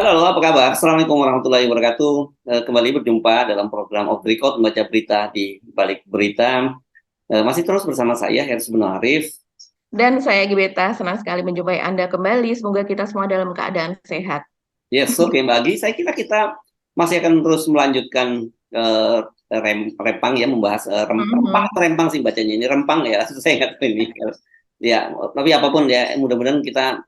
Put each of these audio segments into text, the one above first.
Halo, apa kabar? Assalamualaikum warahmatullahi wabarakatuh. Kembali berjumpa dalam program Off the Record, membaca berita di balik berita. Masih terus bersama saya, Hersy Arif. Dan saya Gibeta, senang sekali menjumpai Anda kembali. Semoga kita semua dalam keadaan sehat. Yes, oke Mbak Agi. Saya kira kita masih akan terus melanjutkan rempang ya, membahas rempang atau rempang sih bacanya ini rempang ya. Saya ingat ini. Ya, tapi apapun ya, mudah-mudahan kita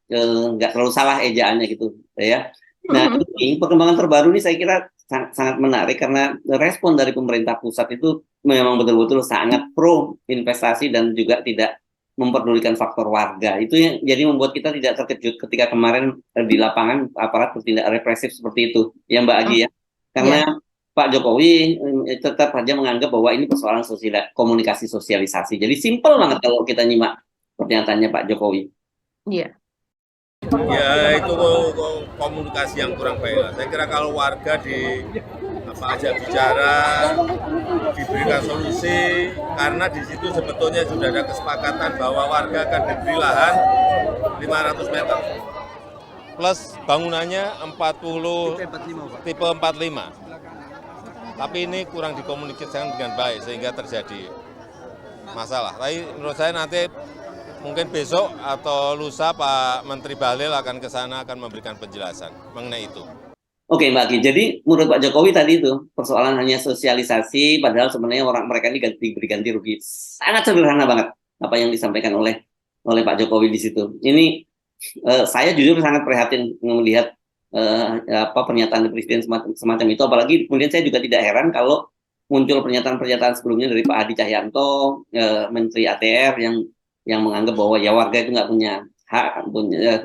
nggak terlalu salah ejaannya gitu ya. Nah, ini perkembangan terbaru ini saya kira sangat menarik karena respon dari pemerintah pusat itu memang betul-betul sangat pro investasi dan juga tidak memperdulikan faktor warga. Itu yang jadi membuat kita tidak terkejut ketika kemarin di lapangan aparat bertindak represif seperti itu, ya Mbak Agi ya. Karena Ya, Pak Jokowi tetap saja menganggap bahwa ini persoalan komunikasi sosialisasi. Jadi simpel banget kalau kita nyimak pernyataannya Pak Jokowi. iya. Ya itu komunikasi yang kurang baik lah. Saya kira kalau warga ajak bicara, diberikan solusi, karena di situ sebetulnya sudah ada kesepakatan bahwa warga akan diberi lahan 500 meter. Plus bangunannya 40 tipe 45. Tapi ini kurang dikomunikasikan dengan baik sehingga terjadi masalah. Tapi menurut saya nanti mungkin besok atau lusa Pak Menteri Bahlil akan ke sana akan memberikan penjelasan mengenai itu. Oke Mbak Ki, jadi menurut Pak Jokowi tadi itu persoalan hanya sosialisasi, padahal sebenarnya orang mereka ini diberi ganti rugi. Sangat sederhana banget apa yang disampaikan oleh Pak Jokowi di situ. Ini saya jujur sangat prihatin melihat pernyataan Presiden semacam itu, apalagi kemudian saya juga tidak heran kalau muncul pernyataan-pernyataan sebelumnya dari Pak Hadi Cahyanto, Menteri ATR yang menganggap bahwa ya warga itu nggak punya hak, punya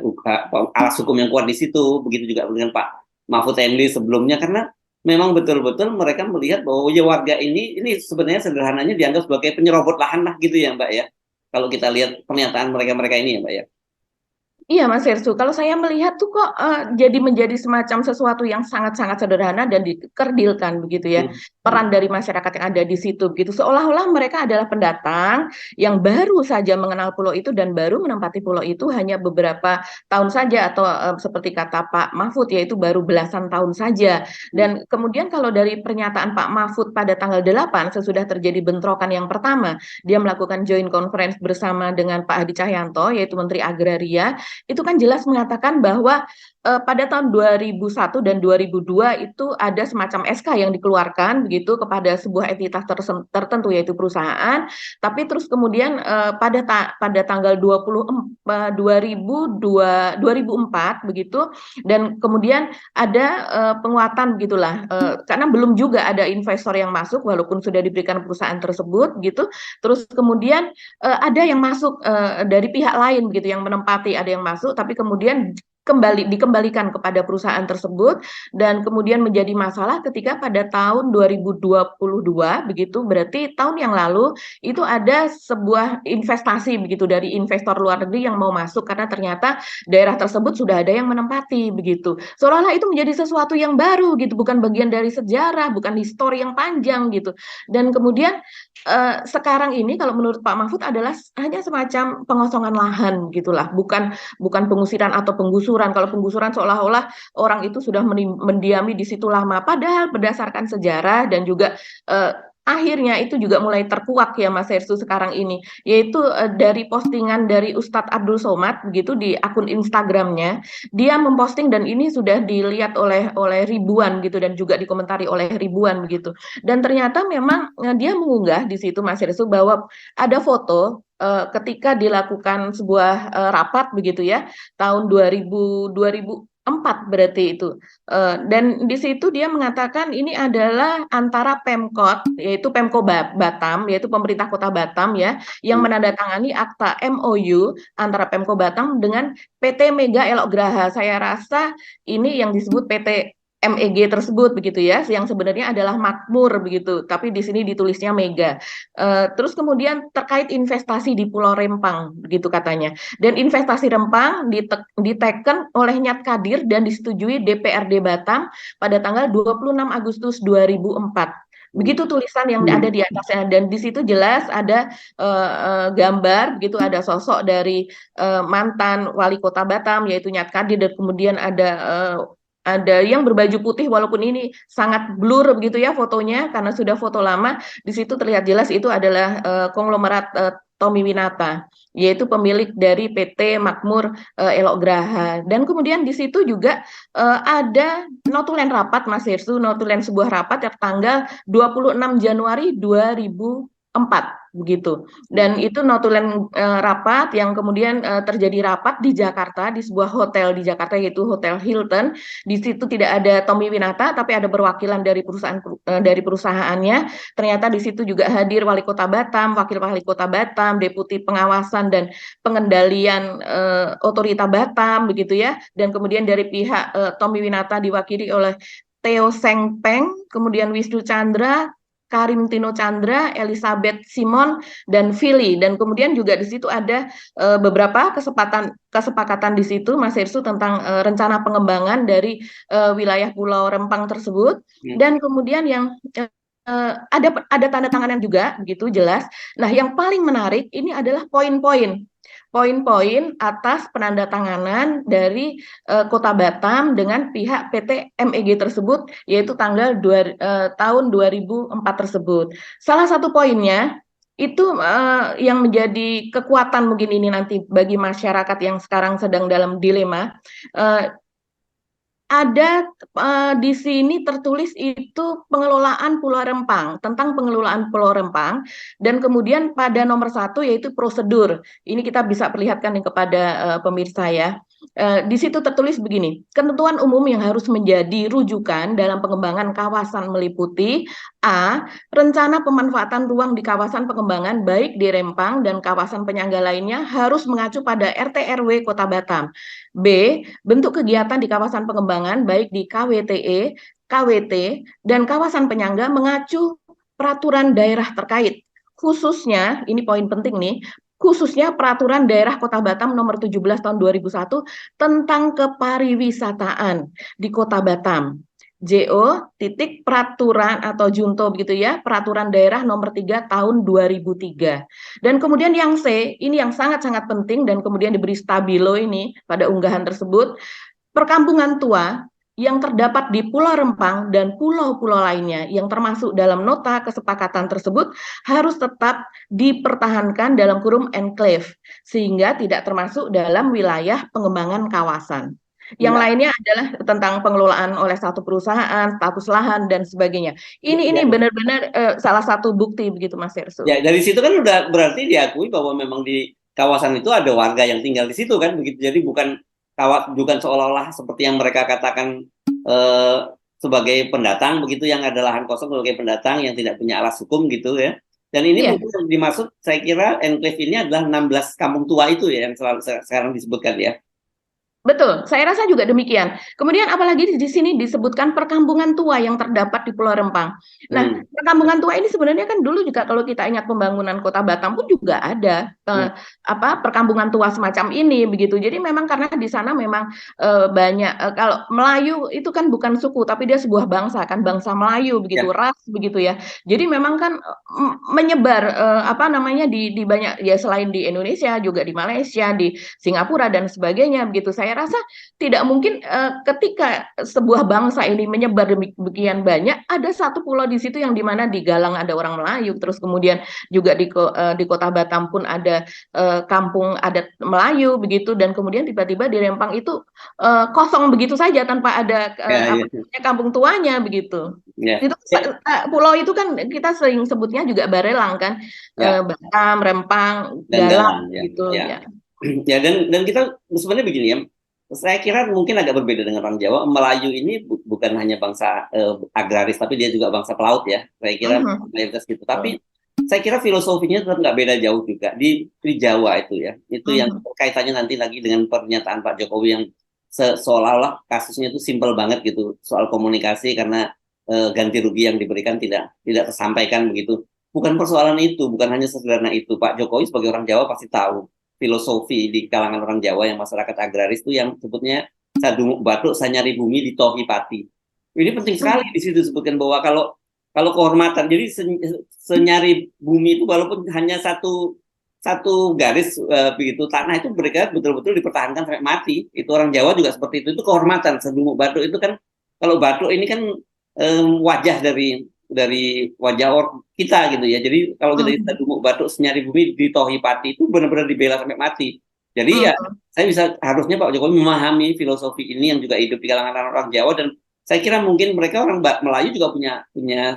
alas hukum yang kuat di situ. Begitu juga dengan Pak Mahfud MD sebelumnya, karena memang betul-betul mereka melihat bahwa ya warga ini sebenarnya sederhananya dianggap sebagai penyerobot lahan lah gitu ya Mbak ya. Kalau kita lihat pernyataan mereka ini ya Mbak ya. Iya Mas Hersu, kalau saya melihat tuh kok jadi menjadi semacam sesuatu yang sangat-sangat sederhana dan dikerdilkan begitu ya. Peran dari masyarakat yang ada di situ begitu. Seolah-olah mereka adalah pendatang yang baru saja mengenal pulau itu dan baru menempati pulau itu hanya beberapa tahun saja atau seperti kata Pak Mahfud yaitu baru belasan tahun saja. Dan kemudian kalau dari pernyataan Pak Mahfud pada tanggal 8 sesudah terjadi bentrokan yang pertama, dia melakukan joint conference bersama dengan Pak Hadi Cahyanto yaitu Menteri Agraria, itu kan jelas mengatakan bahwa pada tahun 2001 dan 2002 itu ada semacam SK yang dikeluarkan begitu kepada sebuah entitas tertentu yaitu perusahaan, tapi terus kemudian pada tanggal 2004 begitu, dan kemudian ada penguatan begitulah, karena belum juga ada investor yang masuk walaupun sudah diberikan perusahaan tersebut gitu. Terus kemudian ada yang masuk dari pihak lain begitu yang menempati, ada yang masuk tapi kemudian dikembalikan kepada perusahaan tersebut, dan kemudian menjadi masalah ketika pada tahun 2022 begitu, berarti tahun yang lalu itu ada sebuah investasi begitu dari investor luar negeri yang mau masuk karena ternyata daerah tersebut sudah ada yang menempati begitu. Seolah-olah itu menjadi sesuatu yang baru gitu, bukan bagian dari sejarah, bukan histori yang panjang gitu. Dan kemudian sekarang ini kalau menurut Pak Mahfud adalah hanya semacam pengosongan lahan gitulah, bukan pengusiran atau penggusuran. Kalau penggusuran seolah-olah orang itu sudah mendiami di situ lama, padahal berdasarkan sejarah dan juga akhirnya itu juga mulai terkuak ya Mas Hersu sekarang ini, yaitu dari postingan dari Ustadz Abdul Somad begitu di akun Instagramnya, dia memposting dan ini sudah dilihat oleh ribuan gitu dan juga dikomentari oleh ribuan begitu. Dan ternyata memang dia mengunggah di situ Mas Hersu bahwa ada foto ketika dilakukan sebuah rapat begitu ya tahun 2004 berarti itu. Dan di situ dia mengatakan ini adalah antara Pemkot yaitu Pemko Batam yaitu pemerintah Kota Batam ya yang menandatangani akta MOU antara Pemko Batam dengan PT Mega Elok Graha. Saya rasa ini yang disebut PT MEG tersebut begitu ya, yang sebenarnya adalah makmur begitu, tapi di sini ditulisnya Mega. Terus kemudian terkait investasi di Pulau Rempang begitu katanya. Dan investasi Rempang diteken oleh Nyat Kadir dan disetujui DPRD Batam pada tanggal 26 Agustus 2004. Begitu tulisan yang ada di atasnya, dan di situ jelas ada gambar begitu, ada sosok dari mantan wali kota Batam yaitu Nyat Kadir, dan kemudian ada yang berbaju putih walaupun ini sangat blur begitu ya fotonya karena sudah foto lama. Di situ terlihat jelas itu adalah konglomerat Tommy Winata, yaitu pemilik dari PT Makmur Elok Graha. Dan kemudian di situ juga ada notulen rapat Mas Hirsu, notulen sebuah rapat yang tanggal 26 Januari 2004 begitu. Dan itu notulen rapat yang kemudian terjadi rapat di Jakarta di sebuah hotel di Jakarta yaitu Hotel Hilton. Di situ tidak ada Tommy Winata tapi ada perwakilan dari perusahaannya. Ternyata di situ juga hadir Wali Kota Batam, Wakil Wali Kota Batam, Deputi Pengawasan dan Pengendalian Otorita Batam begitu ya. Dan kemudian dari pihak Tommy Winata diwakili oleh Theo Seng Peng, kemudian Wisnu Chandra, Karim Tino Chandra, Elizabeth Simon, dan Philly. Dan kemudian juga di situ ada beberapa kesepakatan di situ, Mas Hirsu, tentang rencana pengembangan dari wilayah Pulau Rempang tersebut. Dan kemudian yang ada tanda tanganan juga, begitu jelas. Nah, yang paling menarik ini adalah poin-poin atas penandatanganan dari Kota Batam dengan pihak PT MEG tersebut, yaitu tahun 2004 tersebut. Salah satu poinnya itu yang menjadi kekuatan mungkin ini nanti bagi masyarakat yang sekarang sedang dalam dilema. Ada di sini tertulis itu pengelolaan Pulau Rempang, tentang pengelolaan Pulau Rempang, dan kemudian pada nomor 1 yaitu prosedur. Ini kita bisa perlihatkan kepada pemirsa ya. Di situ tertulis begini, ketentuan umum yang harus menjadi rujukan dalam pengembangan kawasan meliputi A. Rencana pemanfaatan ruang di kawasan pengembangan baik di Rempang dan kawasan penyangga lainnya harus mengacu pada RT/RW Kota Batam. B. Bentuk kegiatan di kawasan pengembangan baik di KWTE, KWT, dan kawasan penyangga mengacu peraturan daerah terkait. Khususnya, ini poin penting nih, khususnya peraturan daerah Kota Batam nomor 17 tahun 2001 tentang kepariwisataan di Kota Batam. JO titik peraturan atau junto begitu ya, peraturan daerah nomor 3 tahun 2003. Dan kemudian yang C, ini yang sangat-sangat penting dan kemudian diberi stabilo ini pada unggahan tersebut, perkampungan tua yang terdapat di Pulau Rempang dan pulau-pulau lainnya yang termasuk dalam nota kesepakatan tersebut harus tetap dipertahankan dalam kurung enclave sehingga tidak termasuk dalam wilayah pengembangan kawasan. Yang lainnya adalah tentang pengelolaan oleh satu perusahaan, status lahan dan sebagainya. Ini benar-benar salah satu bukti begitu Mas Hirsu. Ya, dari situ kan udah berarti diakui bahwa memang di kawasan itu ada warga yang tinggal di situ kan begitu. Jadi bukan seolah-olah seperti yang mereka katakan sebagai pendatang begitu, yang ada lahan kosong sebagai pendatang yang tidak punya alas hukum gitu ya. Dan ini mungkin dimaksud, saya kira enclave ini adalah 16 kampung tua itu ya yang sekarang disebutkan ya. Betul, saya rasa juga demikian. Kemudian apalagi di sini disebutkan perkampungan tua yang terdapat di Pulau Rempang. Nah, perkampungan tua ini sebenarnya kan dulu juga kalau kita ingat pembangunan Kota Batam pun juga ada perkampungan tua semacam ini begitu. Jadi memang karena di sana memang banyak kalau Melayu itu kan bukan suku tapi dia sebuah bangsa kan, bangsa Melayu begitu, ras begitu ya. Jadi memang kan menyebar di banyak ya, selain di Indonesia juga di Malaysia, di Singapura dan sebagainya begitu. Saya rasa tidak mungkin ketika sebuah bangsa ini menyebar demikian banyak, ada satu pulau di situ yang dimana di Galang ada orang Melayu, terus kemudian juga di Kota Batam pun ada kampung adat Melayu begitu, dan kemudian tiba-tiba di Rempang itu kosong begitu saja tanpa ada kampung tuanya begitu. Itu pulau itu kan kita sering sebutnya juga Barelang kan, Batam, Rempang, Galang gitu ya. Ya, dan kita sebenarnya begini ya. Saya kira mungkin agak berbeda dengan orang Jawa. Melayu ini bukan hanya bangsa agraris, tapi dia juga bangsa pelaut ya. Saya kira mayoritas gitu. Tapi saya kira filosofinya tetap nggak beda jauh juga di Jawa itu ya. Itu yang kaitannya nanti lagi dengan pernyataan Pak Jokowi yang seolah-olah kasusnya itu simpel banget gitu soal komunikasi karena ganti rugi yang diberikan tidak tersampaikan begitu. Bukan persoalan itu, bukan hanya sederhana itu. Pak Jokowi sebagai orang Jawa pasti tahu filosofi di kalangan orang Jawa yang masyarakat agraris itu yang sebutnya sadunguk batuk sanyari bumi di tohi pati. Ini penting sekali di situ disebutkan bahwa kalau kehormatan, jadi senyari bumi itu walaupun hanya satu satu garis begitu tanah itu mereka betul-betul dipertahankan sampai mati. Itu orang Jawa juga seperti itu kehormatan. Sedumuk batuk itu kan, kalau batuk ini kan wajah dari wajah kita gitu ya. Jadi kalau kita sedumuk batuk senyari bumi ditohi pati itu benar-benar dibela sampai mati. Jadi ya saya bisa, harusnya Pak Jokowi memahami filosofi ini yang juga hidup di kalangan orang Jawa, dan saya kira mungkin mereka orang Melayu juga punya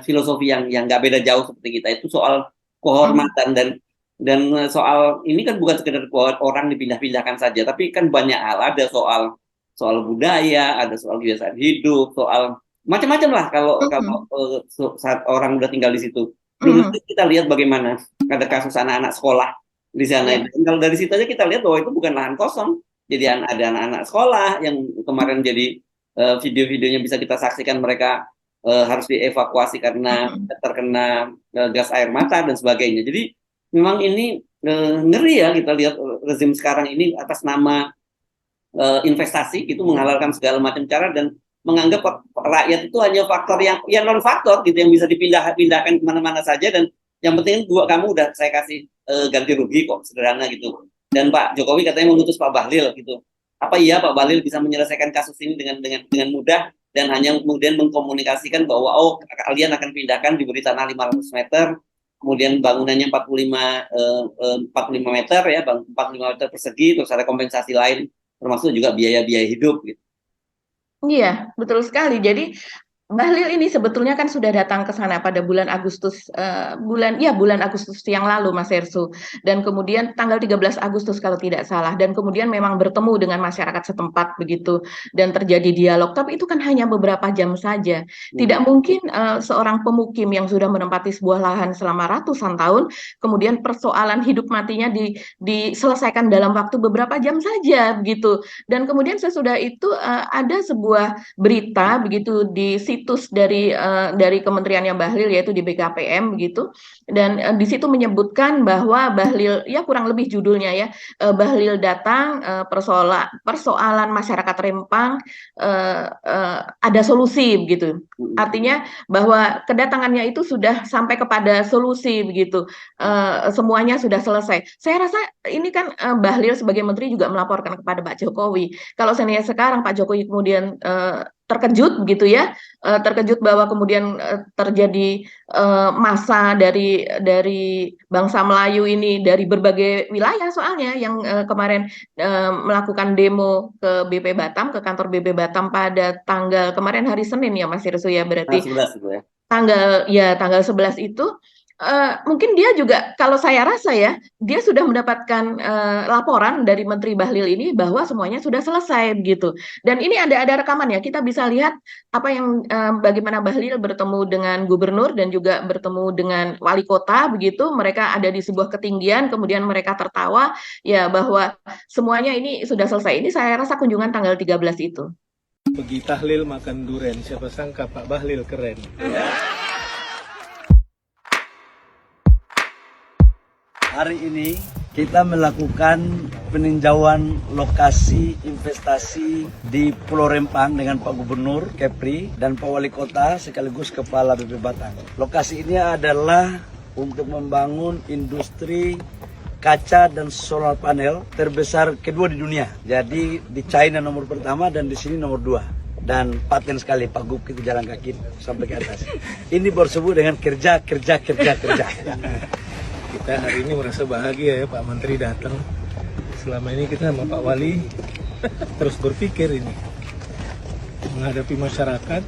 filosofi yang nggak beda jauh seperti kita. Itu soal kehormatan dan soal ini kan bukan sekedar buat orang dipindah-pindahkan saja, tapi kan banyak hal, ada soal budaya, ada soal kebiasaan hidup, soal macam-macam lah kalau saat orang udah tinggal di situ. Belum nanti kita lihat bagaimana ada kasus anak-anak sekolah di sana. Dan kalau dari situ aja kita lihat bahwa itu bukan lahan kosong. Jadi ada anak-anak sekolah yang kemarin jadi video-videonya bisa kita saksikan, mereka harus dievakuasi karena terkena gas air mata dan sebagainya. Jadi memang ini ngeri ya kita lihat rezim sekarang ini atas nama investasi itu menghalalkan segala macam cara dan menganggap rakyat itu hanya faktor yang non faktor gitu, yang bisa dipindahkan kemana-mana saja, dan yang penting kamu udah saya kasih ganti rugi kok, sederhana gitu. Dan Pak Jokowi katanya mengutus Pak Bahlil gitu. Apa iya Pak Bahlil bisa menyelesaikan kasus ini dengan mudah dan hanya kemudian mengkomunikasikan bahwa kalian akan pindahkan, diberi tanah 500 meter, kemudian bangunannya 45 meter ya, 45 meter persegi, terus ada kompensasi lain termasuk juga biaya-biaya hidup gitu. Iya, betul sekali. Jadi Bahlil ini sebetulnya kan sudah datang ke sana pada bulan Agustus bulan Agustus yang lalu, Mas Hersu, dan kemudian tanggal 13 Agustus kalau tidak salah, dan kemudian memang bertemu dengan masyarakat setempat begitu dan terjadi dialog, tapi itu kan hanya beberapa jam saja. Tidak mungkin seorang pemukim yang sudah menempati sebuah lahan selama ratusan tahun kemudian persoalan hidup matinya diselesaikan dalam waktu beberapa jam saja begitu. Dan kemudian sesudah itu ada sebuah berita begitu di situs dari kementeriannya Bahlil, yaitu di BKPM begitu, dan di situ menyebutkan bahwa Bahlil, ya kurang lebih judulnya ya, Bahlil datang, persoalan masyarakat Rempang ada solusi begitu. Artinya bahwa kedatangannya itu sudah sampai kepada solusi begitu, semuanya sudah selesai. Saya rasa ini kan Bahlil sebagai menteri juga melaporkan kepada Pak Jokowi. Kalau seandainya sekarang Pak Jokowi kemudian terkejut begitu ya, terkejut bahwa kemudian terjadi massa dari bangsa Melayu ini dari berbagai wilayah, soalnya yang kemarin melakukan demo ke BP Batam, ke kantor BP Batam pada tanggal kemarin hari Senin ya Mas Irsu ya, berarti 11 itu ya. tanggal 11 itu mungkin dia juga, kalau saya rasa ya, dia sudah mendapatkan laporan dari Menteri Bahlil ini bahwa semuanya sudah selesai begitu. Dan ini ada rekaman ya, kita bisa lihat apa yang bagaimana Bahlil bertemu dengan gubernur dan juga bertemu dengan wali kota begitu. Mereka ada di sebuah ketinggian, kemudian mereka tertawa ya bahwa semuanya ini sudah selesai. Ini saya rasa kunjungan tanggal 13 itu. Pergi tahlil makan duren, siapa sangka Pak Bahlil keren. Hari ini kita melakukan peninjauan lokasi investasi di Pulau Rempang dengan Pak Gubernur Kepri dan Pak Wali Kota sekaligus Kepala BP Batam. Lokasi ini adalah untuk membangun industri kaca dan solar panel terbesar kedua di dunia. Jadi di China nomor pertama dan di sini nomor 2. Dan paten sekali Pak Gub, kita jalan kaki sampai ke atas. Ini baru sebut dengan kerja. Kita hari ini merasa bahagia ya Pak Menteri datang. Selama ini kita sama Pak Wali terus berpikir ini menghadapi masyarakat,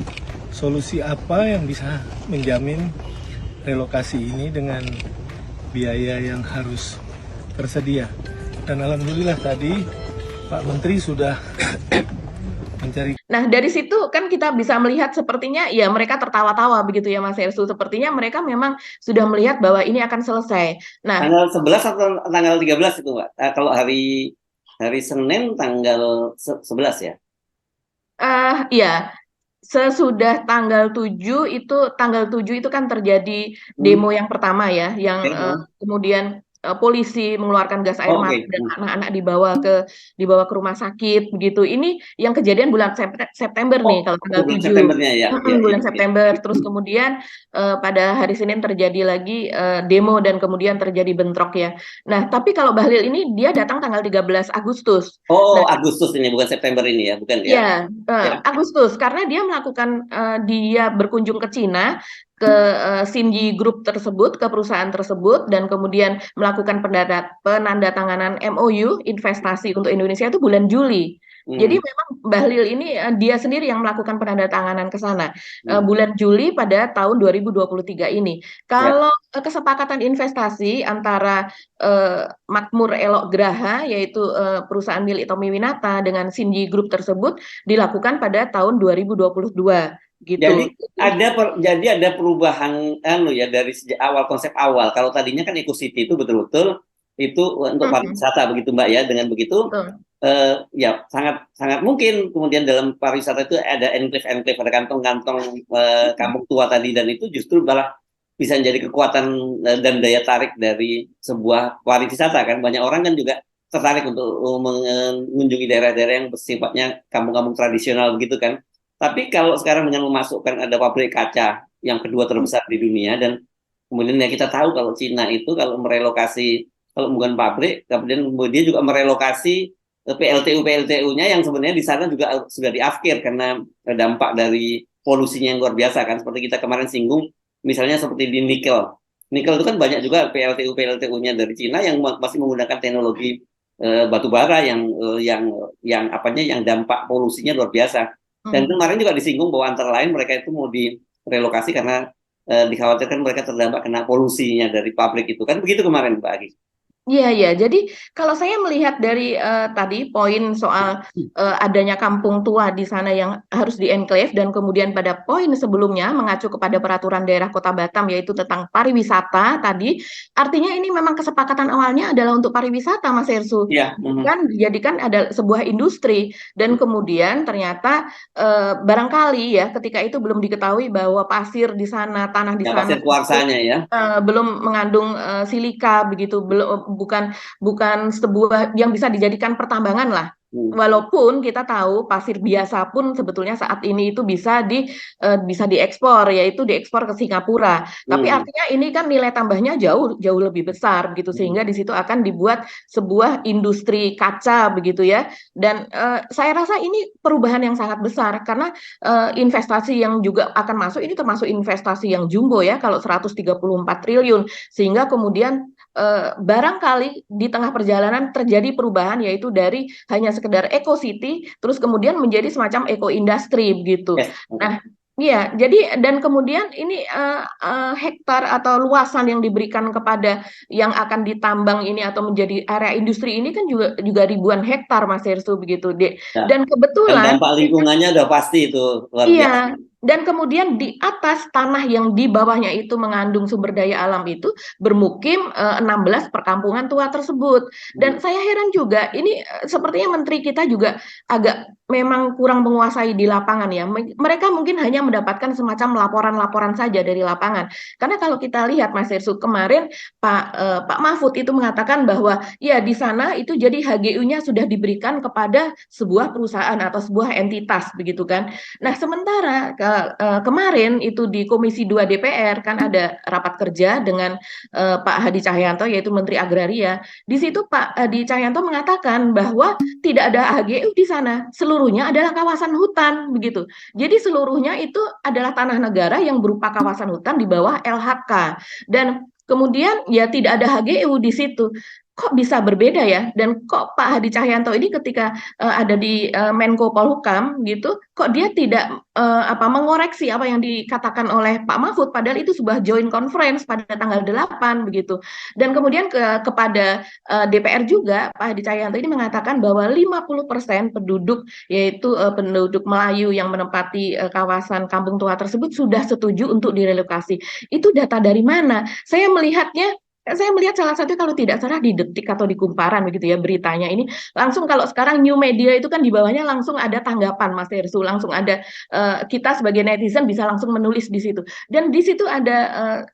solusi apa yang bisa menjamin relokasi ini dengan biaya yang harus tersedia. Dan alhamdulillah tadi Pak Menteri sudah mencari. Nah, dari situ kan kita bisa melihat sepertinya ya mereka tertawa-tawa begitu ya Mas Hersu. Sepertinya mereka memang sudah melihat bahwa ini akan selesai. Nah, tanggal 11 atau tanggal 13 itu, Pak? Kalau hari Senin tanggal 11 ya? Ya, sesudah tanggal 7 itu kan terjadi demo yang pertama ya, yang kemudian polisi mengeluarkan gas air mata Oke. dan anak-anak dibawa ke rumah sakit begitu. Ini yang kejadian bulan September nih kalau tanggal Bulan 7. Septembernya ya. Bulan September. Terus kemudian pada hari Senin terjadi lagi demo dan kemudian terjadi bentrok ya. Nah, tapi kalau Bahlil ini dia datang tanggal 13 Agustus. Oh, Nah, Agustus ini bukan September ini ya, bukan ya? ya, Ya. Agustus karena dia melakukan dia berkunjung ke Cina ke Xinyi Group tersebut, ke perusahaan tersebut dan kemudian melakukan penandatanganan MOU investasi untuk Indonesia itu bulan Juli. Jadi memang Bahlil ini dia sendiri yang melakukan penandatanganan ke sana bulan Juli pada tahun 2023 ini. Kalau kesepakatan investasi antara Makmur Elok Graha yaitu perusahaan milik Tommy Winata dengan Xinyi Group tersebut dilakukan pada tahun 2022 gitu. Jadi ada perubahan ya dari sejak awal, konsep awal. Kalau tadinya kan Eco City itu betul-betul itu untuk pariwisata begitu Mbak ya. Dengan begitu ya sangat mungkin kemudian dalam pariwisata itu ada enclave, ada kantong-kantong kampung tua tadi, dan itu justru malah bisa menjadi kekuatan dan daya tarik dari sebuah pariwisata kan. Banyak orang kan juga tertarik untuk mengunjungi daerah-daerah yang bersifatnya kampung-kampung tradisional begitu kan. Tapi kalau sekarang dengan memasukkan ada pabrik kaca yang kedua terbesar di dunia, dan kemudian ya kita tahu kalau Cina itu kalau merelokasi, kalau bukan pabrik, kemudian dia juga merelokasi PLTU-nya yang sebenarnya di sana juga sudah diafkir karena dampak dari polusinya yang luar biasa kan. Seperti kita kemarin singgung, misalnya seperti di nikel. Nikel itu kan banyak juga PLTU-nya dari Cina yang masih menggunakan teknologi batu bara yang dampak polusinya luar biasa. Dan kemarin juga disinggung bahwa antara lain mereka itu mau direlokasi karena dikhawatirkan mereka terdampak kena polusinya dari pabrik itu. Kan begitu kemarin Mbak Agi. Iya, iya. Jadi kalau saya melihat dari tadi poin soal adanya kampung tua di sana yang harus di-enclave dan kemudian pada poin sebelumnya mengacu kepada peraturan daerah Kota Batam yaitu tentang pariwisata tadi, artinya ini memang kesepakatan awalnya adalah untuk pariwisata, Mas Hersu. Iya. Kan dijadikan ada sebuah industri dan kemudian ternyata barangkali ya ketika itu belum diketahui bahwa pasir di sana, tanah di sana pasir kuarsanya ya. belum mengandung silika begitu, bukan sebuah yang bisa dijadikan pertambangan lah. Walaupun kita tahu pasir biasa pun sebetulnya saat ini itu bisa diekspor, yaitu diekspor ke Singapura. Tapi artinya ini kan nilai tambahnya jauh lebih besar begitu, sehingga di situ akan dibuat sebuah industri kaca begitu ya. Dan saya rasa ini perubahan yang sangat besar karena investasi yang juga akan masuk ini termasuk investasi yang jumbo ya, kalau 134 triliun, sehingga kemudian barangkali di tengah perjalanan terjadi perubahan yaitu dari hanya sekedar Eco City terus kemudian menjadi semacam eco industry begitu. Nah, iya, jadi dan kemudian ini hektar atau luasan yang diberikan kepada yang akan ditambang ini atau menjadi area industri ini kan juga ribuan hektar Mas Hersu begitu, Dek. Dan kebetulan dampak lingkungannya udah pasti itu luar biasa. Iya. Dan kemudian di atas tanah yang di bawahnya itu mengandung sumber daya alam itu bermukim 16 perkampungan tua tersebut. Dan saya heran juga, ini sepertinya menteri kita juga agak memang kurang menguasai di lapangan ya. Mereka mungkin hanya mendapatkan semacam laporan-laporan saja dari lapangan. Karena kalau kita lihat Mas Hersu kemarin Pak Mahfud itu mengatakan bahwa ya di sana itu jadi HGU-nya sudah diberikan kepada sebuah perusahaan atau sebuah entitas begitu kan. Nah, sementara kemarin itu di Komisi 2 DPR kan ada rapat kerja dengan Pak Hadi Cahyanto yaitu Menteri Agraria. Di situ Pak Hadi Cahyanto mengatakan bahwa tidak ada HGU di sana, seluruhnya adalah kawasan hutan begitu. Jadi seluruhnya itu adalah tanah negara yang berupa kawasan hutan di bawah LHK. Dan kemudian ya tidak ada HGU di situ. Kok bisa berbeda ya? Dan kok Pak Hadi Cahyanto ini ketika ada di Menko Polhukam gitu, kok dia tidak mengoreksi apa yang dikatakan oleh Pak Mahfud, padahal itu sebuah joint conference pada tanggal 8 begitu. Dan kemudian kepada DPR juga Pak Hadi Cahyanto ini mengatakan bahwa 50% penduduk yaitu penduduk Melayu yang menempati kawasan kampung tua tersebut sudah setuju untuk direlokasi. Itu data dari mana? Saya melihatnya Saya melihat salah satu kalau tidak salah di Detik atau di Kumparan begitu ya beritanya ini langsung kalau sekarang new media itu kan di bawahnya langsung ada tanggapan Mas Hersu, langsung ada kita sebagai netizen bisa langsung menulis di situ. Dan di situ ada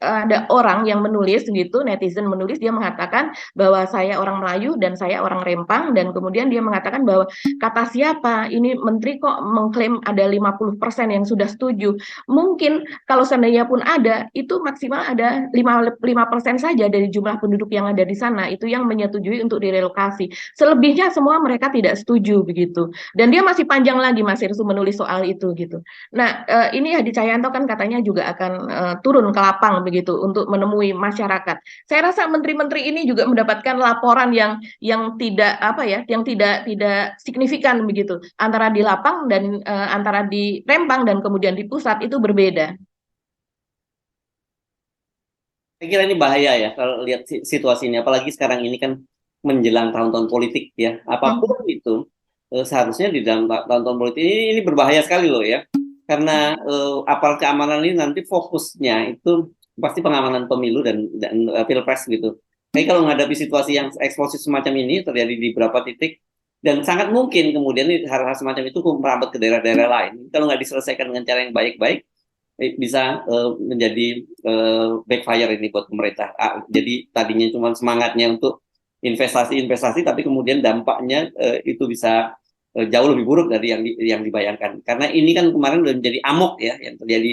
orang yang menulis gitu, netizen menulis dia mengatakan bahwa saya orang Melayu dan saya orang Rempang dan kemudian dia mengatakan bahwa kata siapa ini menteri kok mengklaim ada 50% yang sudah setuju. Mungkin kalau seandainya pun ada itu maksimal ada 5% saja dari jumlah penduduk yang ada di sana itu yang menyetujui untuk direlokasi. Selebihnya semua mereka tidak setuju begitu. Dan dia masih panjang lagi Mas Irsu menulis soal itu gitu. Nah, ini Hadi Cahyanto kan katanya juga akan turun ke lapang begitu untuk menemui masyarakat. Saya rasa menteri-menteri ini juga mendapatkan laporan yang tidak apa ya, yang tidak signifikan begitu. Antara di lapang dan antara di Rempang dan kemudian di pusat itu berbeda. Saya kira ini bahaya ya kalau lihat situasi ini, apalagi sekarang ini kan menjelang tahun-tahun politik ya. Apapun itu seharusnya di dalam tahun-tahun politik ini berbahaya sekali loh ya. Karena aparat keamanan ini nanti fokusnya itu pasti pengamanan pemilu dan pilpres gitu. Tapi kalau menghadapi situasi yang eksplosif semacam ini terjadi di beberapa titik dan sangat mungkin kemudian hal-hal semacam itu merambat ke daerah-daerah lain. Kalau nggak diselesaikan dengan cara yang baik-baik bisa menjadi backfire ini buat pemerintah. Jadi tadinya cuma semangatnya untuk investasi, tapi kemudian dampaknya itu bisa jauh lebih buruk dari yang dibayangkan. Karena ini kan kemarin sudah menjadi amok ya yang terjadi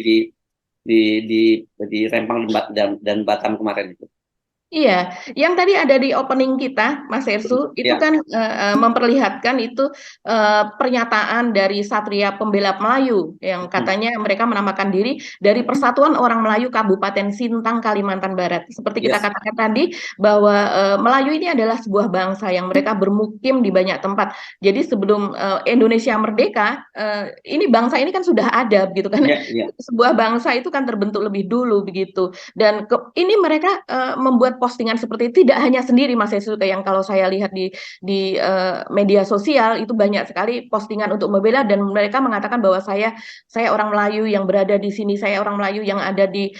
di Rempang dan Batam kemarin itu. Iya, yang tadi ada di opening kita, Mas Ersu, itu kan memperlihatkan itu pernyataan dari Satria Pembela Melayu yang katanya mereka menamakan diri dari Persatuan Orang Melayu Kabupaten Sintang, Kalimantan Barat. Seperti kita katakan tadi bahwa Melayu ini adalah sebuah bangsa yang mereka bermukim di banyak tempat. Jadi sebelum Indonesia merdeka, ini bangsa ini kan sudah ada, begitu kan? Sebuah bangsa itu kan terbentuk lebih dulu, begitu. Dan ini mereka membuat postingan seperti itu tidak hanya sendiri Mas Yesus yang kalau saya lihat di media sosial itu banyak sekali postingan untuk membela dan mereka mengatakan bahwa saya orang Melayu yang berada di sini, saya orang Melayu yang ada di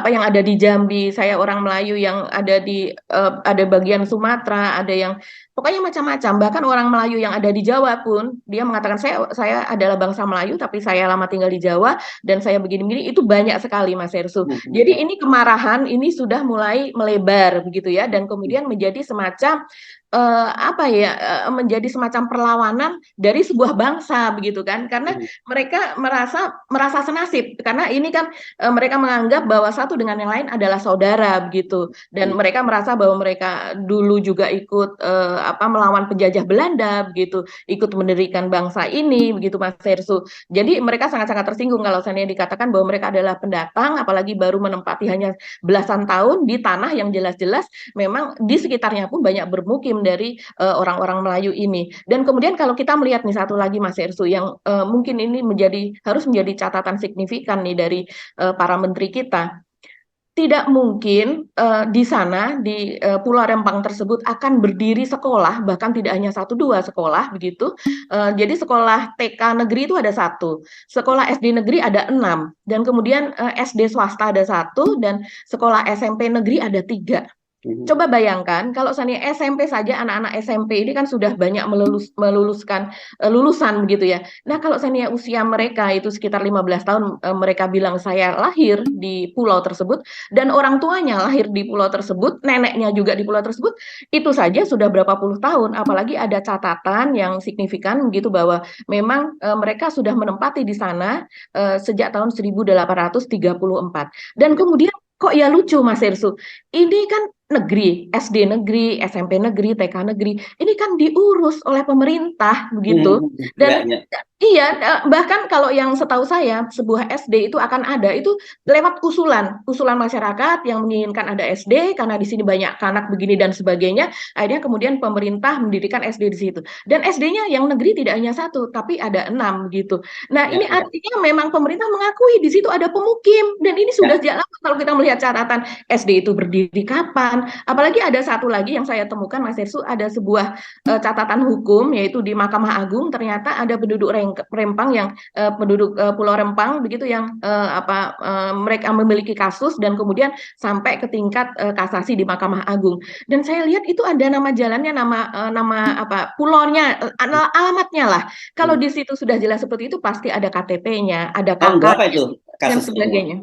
yang ada di Jambi, saya orang Melayu yang ada di ada bagian Sumatera, ada yang pokoknya macam-macam. Bahkan orang Melayu yang ada di Jawa pun dia mengatakan saya adalah bangsa Melayu tapi saya lama tinggal di Jawa dan saya begini-begini, itu banyak sekali Mas Ersu. Jadi ini kemarahan ini sudah mulai melebar begitu ya dan kemudian menjadi semacam menjadi semacam perlawanan dari sebuah bangsa begitu kan, karena mereka merasa senasib karena ini kan mereka menganggap bahwa satu dengan yang lain adalah saudara begitu dan mereka merasa bahwa mereka dulu juga ikut melawan penjajah Belanda begitu, ikut mendirikan bangsa ini begitu Mas Ersu. Jadi mereka sangat-sangat tersinggung kalau seandainya dikatakan bahwa mereka adalah pendatang apalagi baru menempati hanya belasan tahun di tanah yang jelas-jelas memang di sekitarnya pun banyak bermukim dari orang-orang Melayu ini. Dan kemudian kalau kita melihat nih satu lagi Mas Ersu yang mungkin ini harus menjadi catatan signifikan nih dari para menteri kita. Tidak mungkin di sana di Pulau Rempang tersebut akan berdiri sekolah, bahkan tidak hanya 1-2 sekolah begitu. Jadi sekolah TK negeri itu ada 1, sekolah SD negeri ada 6, dan kemudian SD swasta ada 1, dan sekolah SMP negeri ada 3. Coba bayangkan kalau seandainya SMP saja anak-anak SMP ini kan sudah banyak meluluskan lulusan begitu ya. Nah kalau seandainya usia mereka itu sekitar 15 tahun mereka bilang saya lahir di pulau tersebut dan orang tuanya lahir di pulau tersebut, neneknya juga di pulau tersebut, itu saja sudah berapa puluh tahun. Apalagi ada catatan yang signifikan gitu bahwa memang mereka sudah menempati di sana sejak tahun 1834. Dan kemudian kok ya lucu Mas Ersu, ini kan negeri, SD negeri, SMP negeri, TK negeri, ini kan diurus oleh pemerintah begitu. Dan iya, bahkan kalau yang setahu saya sebuah SD itu akan ada itu lewat usulan masyarakat yang menginginkan ada SD karena di sini banyak anak begini dan sebagainya. Akhirnya kemudian pemerintah mendirikan SD di situ. Dan SD-nya yang negeri tidak hanya 1 tapi ada 6 gitu. Nah, ini artinya memang pemerintah mengakui di situ ada pemukim dan ini sudah sejak lama kalau kita melihat catatan SD itu berdiri kapan persoalan, apalagi ada satu lagi yang saya temukan Mas Hersu, ada sebuah catatan hukum, yaitu di Mahkamah Agung ternyata ada penduduk Rempang yang penduduk Pulau Rempang begitu yang mereka memiliki kasus dan kemudian sampai ke tingkat kasasi di Mahkamah Agung. Dan saya lihat itu ada nama jalannya, nama pulaunya, alamatnya lah. Kalau di situ sudah jelas seperti itu, pasti ada KTP-nya, ada Tahun kakak berapa itu dan kasusnya? sebagainya.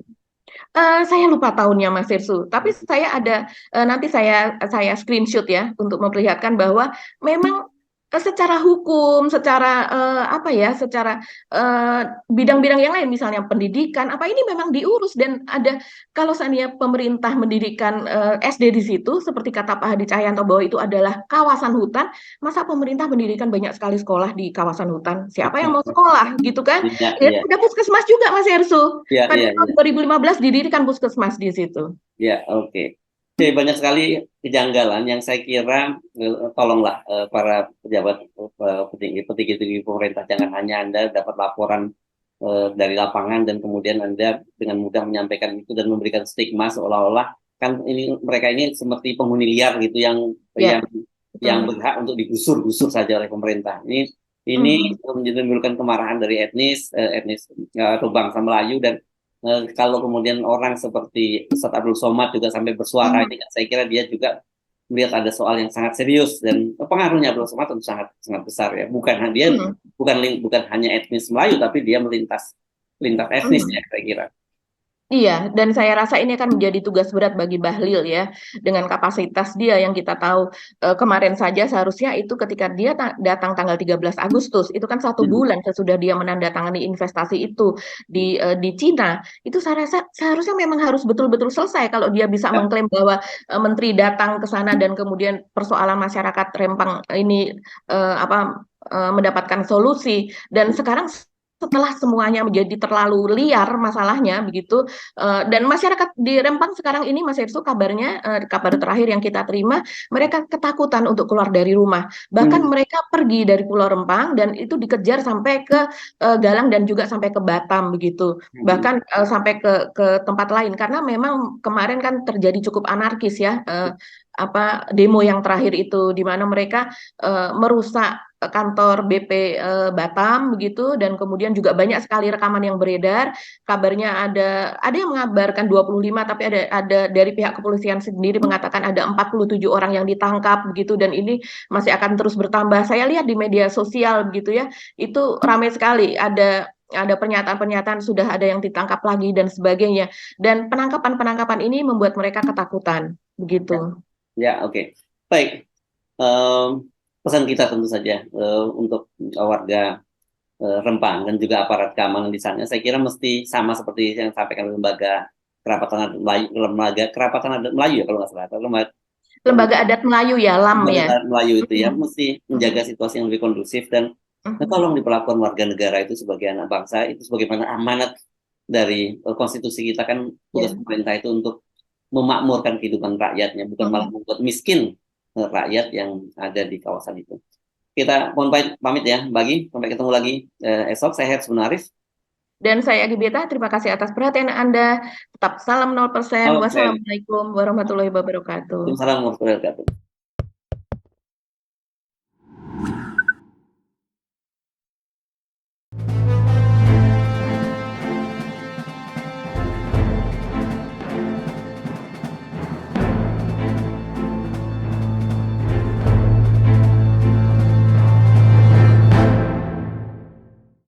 Saya lupa tahunnya Mas Firsu, tapi saya ada nanti saya screenshot ya untuk memperlihatkan bahwa memang secara hukum, secara secara bidang-bidang yang lain, misalnya pendidikan, apa ini memang diurus dan ada kalau seandainya pemerintah mendirikan SD di situ, seperti kata Pak Hadi Cahyanto bahwa itu adalah kawasan hutan, masa pemerintah mendirikan banyak sekali sekolah di kawasan hutan? Siapa yang mau sekolah, gitu kan? Iya, Dan iya, ada puskesmas juga Mas Hersu. iya, Pada iya, tahun 2015 didirikan puskesmas di situ. iya, oke. Oke, banyak sekali kejanggalan yang saya kira tolonglah para pejabat petinggi pemerintah, jangan hanya Anda dapat laporan dari lapangan dan kemudian Anda dengan mudah menyampaikan itu dan memberikan stigma seolah-olah kan ini mereka ini seperti penghuni liar gitu yang Ya, yang betul. berhak untuk digusur-gusur saja oleh pemerintah. Ini menimbulkan kemarahan dari etnis atau bangsa Melayu dan kalau kemudian orang seperti Ustadz Abdul Somad juga sampai bersuara ini, saya kira dia juga melihat ada soal yang sangat serius dan pengaruhnya Abdul Somad tentu sangat sangat besar ya. Bukan hanya etnis Melayu tapi dia melintas etnis ya saya kira. Iya, dan saya rasa ini akan menjadi tugas berat bagi Bahlil ya, dengan kapasitas dia yang kita tahu kemarin saja seharusnya itu ketika dia datang tanggal 13 Agustus, itu kan 1 bulan sesudah dia menandatangani investasi itu di Cina, itu saya rasa seharusnya memang harus betul-betul selesai kalau dia bisa Ya. mengklaim bahwa menteri datang ke sana dan kemudian persoalan masyarakat Rempang ini mendapatkan solusi dan sekarang setelah semuanya menjadi terlalu liar masalahnya begitu dan masyarakat di Rempang sekarang ini Mas Hersu kabarnya kabar terakhir yang kita terima mereka ketakutan untuk keluar dari rumah bahkan mereka pergi dari Pulau Rempang dan itu dikejar sampai ke Galang dan juga sampai ke Batam begitu bahkan sampai ke tempat lain karena memang kemarin kan terjadi cukup anarkis ya demo yang terakhir itu di mana mereka merusak kantor BP Batam begitu dan kemudian juga banyak sekali rekaman yang beredar kabarnya ada yang mengabarkan 25 tapi ada dari pihak kepolisian sendiri mengatakan ada 47 orang yang ditangkap begitu dan ini masih akan terus bertambah saya lihat di media sosial begitu ya itu ramai sekali ada pernyataan-pernyataan sudah ada yang ditangkap lagi dan sebagainya dan penangkapan ini membuat mereka ketakutan begitu. Ya, oke. Baik. Pesan kita tentu saja untuk warga Rempang dan juga aparat keamanan di sana. Saya kira mesti sama seperti yang disampaikan lembaga kerapatan adat Melayu ya kalau nggak salah. Lembaga adat Melayu ya, LAM ya. Lembaga Melayu itu ya mesti menjaga situasi yang lebih kondusif dan tolong diperlakukan warga negara itu sebagai anak bangsa itu sebagaimana amanat dari konstitusi kita kan tugas pemerintah itu untuk memakmurkan kehidupan rakyatnya bukan malah membuat miskin rakyat yang ada di kawasan itu. Kita mohon pamit ya, sampai ketemu lagi esok. Saya Herz Munarif. Dan saya Agi Beta, terima kasih atas perhatian Anda. Tetap salam 0%. Wassalamualaikum warahmatullahi wabarakatuh. Waalaikumsalam warahmatullahi wabarakatuh.